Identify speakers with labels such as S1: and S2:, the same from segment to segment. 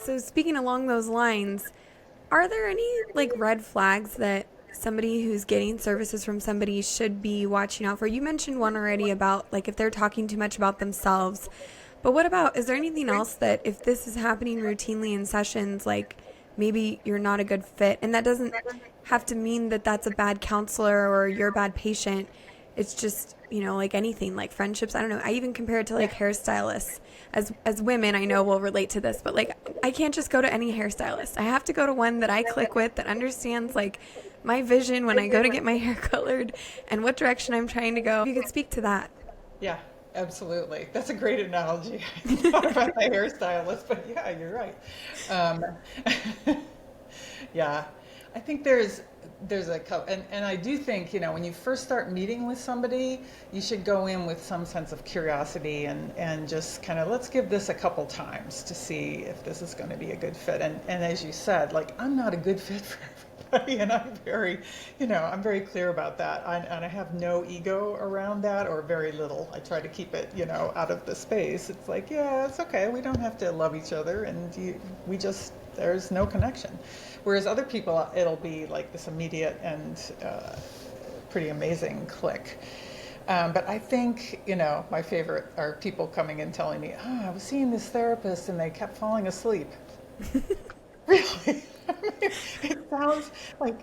S1: So speaking along those lines, are there any like red flags that somebody who's getting services from somebody should be watching out for? You mentioned one already about like if they're talking too much about themselves. But what about, is there anything else that if this is happening routinely in sessions, like maybe you're not a good fit? And that doesn't have to mean that that's a bad counselor or you're a bad patient. It's just, like anything, like friendships. I don't know. I even compare it to like hairstylists. As women, I know will relate to this, but like I can't just go to any hairstylist. I have to go to one that I click with that understands like my vision when I go to get my hair colored and what direction I'm trying to go. If you could speak to that.
S2: Yeah, absolutely. That's a great analogy. I thought about the hairstylist, but yeah, you're right. Um, yeah, I think there's a couple, and I do think, when you first start meeting with somebody, you should go in with some sense of curiosity and just kind of let's give this a couple times to see if this is going to be a good fit. And as you said, like I'm not a good fit for everybody, and I'm very clear about that. And I have no ego around that, or very little. I try to keep it, out of the space. It's like, yeah, it's okay. We don't have to love each other, and we just there's no connection. Whereas other people, it'll be like this immediate and pretty amazing click. But I think, my favorite are people coming and telling me, I was seeing this therapist and they kept falling asleep. Really? It sounds like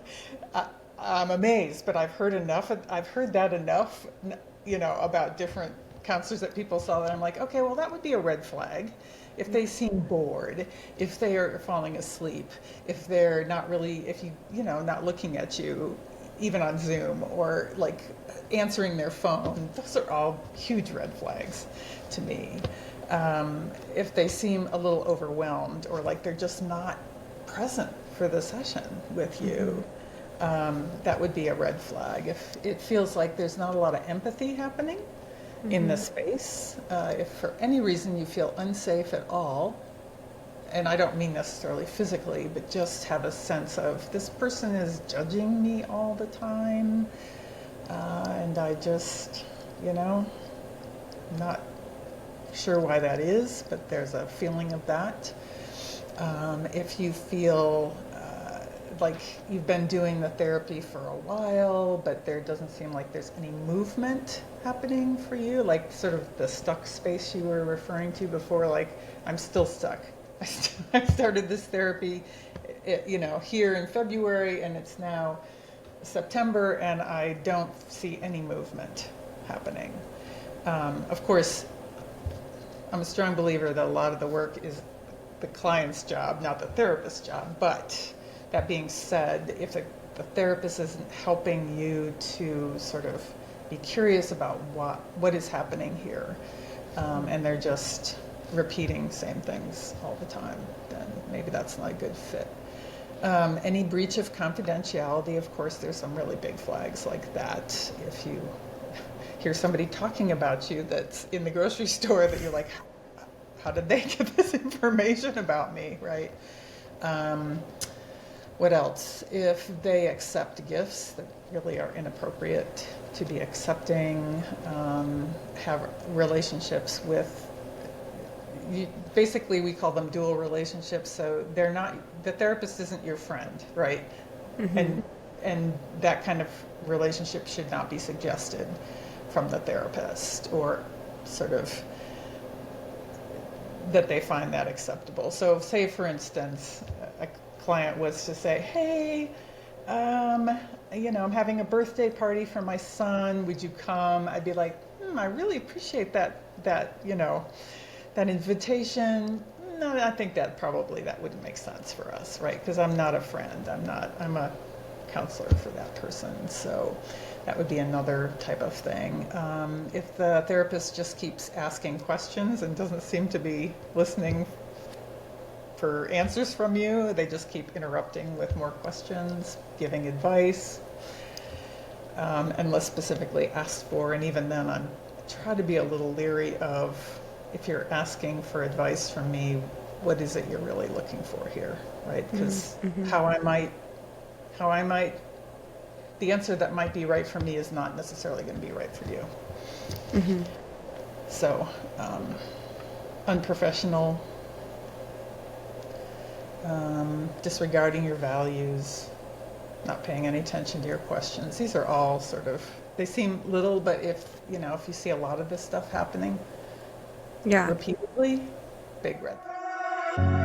S2: I'm amazed, but I've heard that enough, about different counselors that people saw that I'm like, okay, well, that would be a red flag. If they seem bored, if they are falling asleep, if they're not really, if not looking at you, even on Zoom, or like answering their phone, those are all huge red flags to me. If they seem a little overwhelmed or like they're just not present for the session with you, that would be a red flag. If it feels like there's not a lot of empathy happening in the space, if for any reason you feel unsafe at all, and I don't mean necessarily physically, but just have a sense of this person is judging me all the time, and I just, not sure why that is, but there's a feeling of that. If you feel like you've been doing the therapy for a while, but there doesn't seem like there's any movement happening for you, like sort of the stuck space you were referring to before, like I'm still stuck. I started this therapy, here in February, and it's now September, and I don't see any movement happening. Of course, I'm a strong believer that a lot of the work is the client's job, not the therapist's job. But that being said, if the therapist isn't helping you to sort of be curious about what is happening here, and they're just repeating same things all the time, then maybe that's not a good fit. Any breach of confidentiality, of course, there's some really big flags like that. If you hear somebody talking about you that's in the grocery store that you're like, how did they get this information about me, right? What else? If they accept gifts that really are inappropriate to be accepting, have relationships with, basically we call them dual relationships, so they're not, the therapist isn't your friend, right? And that kind of relationship should not be suggested from the therapist, or sort of that they find that acceptable. So say, for instance, a client was to say, hey, I'm having a birthday party for my son, would you come? I'd be like, I really appreciate that invitation. No, I think that wouldn't make sense for us, right? Because I'm not a friend, I'm a counselor for that person. So that would be another type of thing. If the therapist just keeps asking questions and doesn't seem to be listening for answers from you, they just keep interrupting with more questions, giving advice, unless specifically asked for. And even then, I try to be a little leery of, if you're asking for advice from me, what is it you're really looking for here, right? Because how I might, the answer that might be right for me is not necessarily going to be right for you. So, unprofessional disregarding your values, not paying any attention to your questions. These are all sort of, they seem little, but if you see a lot of this stuff happening
S1: Yeah.
S2: repeatedly, big red flag.